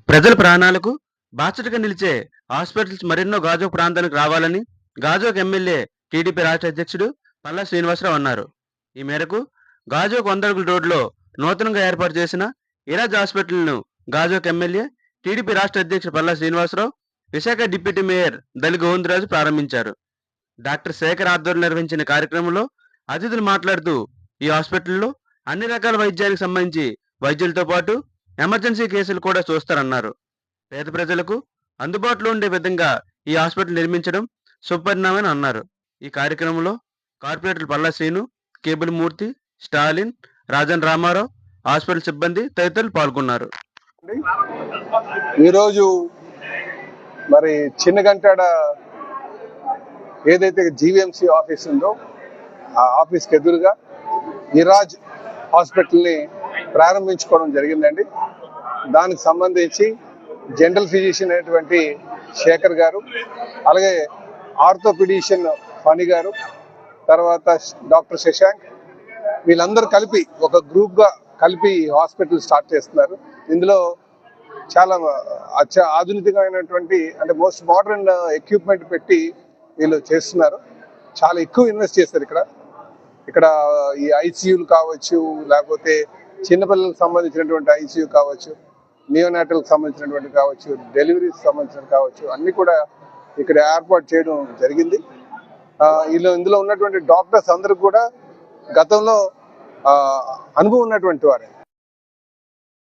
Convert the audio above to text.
ప్రజల ప్రాణాలకు బాసటగా నిలిచే హాస్పిటల్స్ మరెన్నో గాజువాక ప్రాంతానికి రావాలని గాజువాక ఎమ్మెల్యే టీడీపీ రాష్ట్ర అధ్యక్షుడు పల్లా శ్రీనివాసరావు అన్నారు. ఈ మేరకు గాజువాక 100 అడుగుల రోడ్లో నూతనంగా ఏర్పాటు చేసిన ఇరాజ్ హాస్పిటల్ను గాజువాక ఎమ్మెల్యే టీడీపీ రాష్ట్ర అధ్యక్షుడు పల్లా శ్రీనివాసరావు, విశాఖ డిప్యూటీ మేయర్ దలి గోవిందరాజు ప్రారంభించారు. డాక్టర్ శేఖర్ ఆధ్వర్యంలో నిర్వహించిన కార్యక్రమంలో అతిథులు మాట్లాడుతూ ఈ హాస్పిటల్లో అన్ని రకాల వైద్యానికి సంబంధించి వైద్యులతో పాటు ఎమర్జెన్సీ కేసులు కూడా చూస్తారన్నారు. పేద ప్రజలకు అందుబాటులో ఉండే విధంగా ఈ హాస్పిటల్ నిర్మించడం శుభపరిణామని అన్నారు. ఈ కార్యక్రమంలో కార్పొరేటర్లు పల్లా శ్రీను, కేబుల్ మూర్తి, స్టాలిన్, రాజన్ రామారావు, హాస్పిటల్ సిబ్బంది తదితరులు పాల్గొన్నారు. ఈరోజు మరి చిన్నగంటాడ ఏదైతే జీవీఎంసీ ఆఫీస్ ఉందో ఆ ఆఫీస్కి ఎదురుగా ఇరాజ్ హాస్పిటల్ని ప్రారంభించుకోవడం జరిగిందండి. దానికి సంబంధించి జనరల్ ఫిజిషియన్ అయినటువంటి శేఖర్ గారు, అలాగే ఆర్థోపెడిషియన్ ఫణి గారు, తర్వాత డాక్టర్ శశాంక్, వీళ్ళందరూ కలిపి ఒక గ్రూప్గా కలిపి హాస్పిటల్ స్టార్ట్ చేస్తున్నారు. ఇందులో చాలా ఆధునికమైనటువంటి అంటే మోస్ట్ మోడర్న్ ఎక్విప్మెంట్ పెట్టి వీళ్ళు చేస్తున్నారు. చాలా ఎక్కువ ఇన్వెస్ట్ చేస్తారు ఇక్కడ ఈ ఐసీయూలు కావచ్చు, లేకపోతే చిన్నపిల్లలకు సంబంధించినటువంటి ఐసీయూ కావచ్చు, నియోనాటల్కి సంబంధించినటువంటి కావచ్చు, డెలివరీకి సంబంధించిన కావచ్చు, అన్ని కూడా ఇక్కడ ఏర్పాటు చేయడం జరిగింది. ఇందులో ఉన్నటువంటి డాక్టర్స్ అందరూ కూడా గతంలో అనుభవం ఉన్నటువంటి వారే.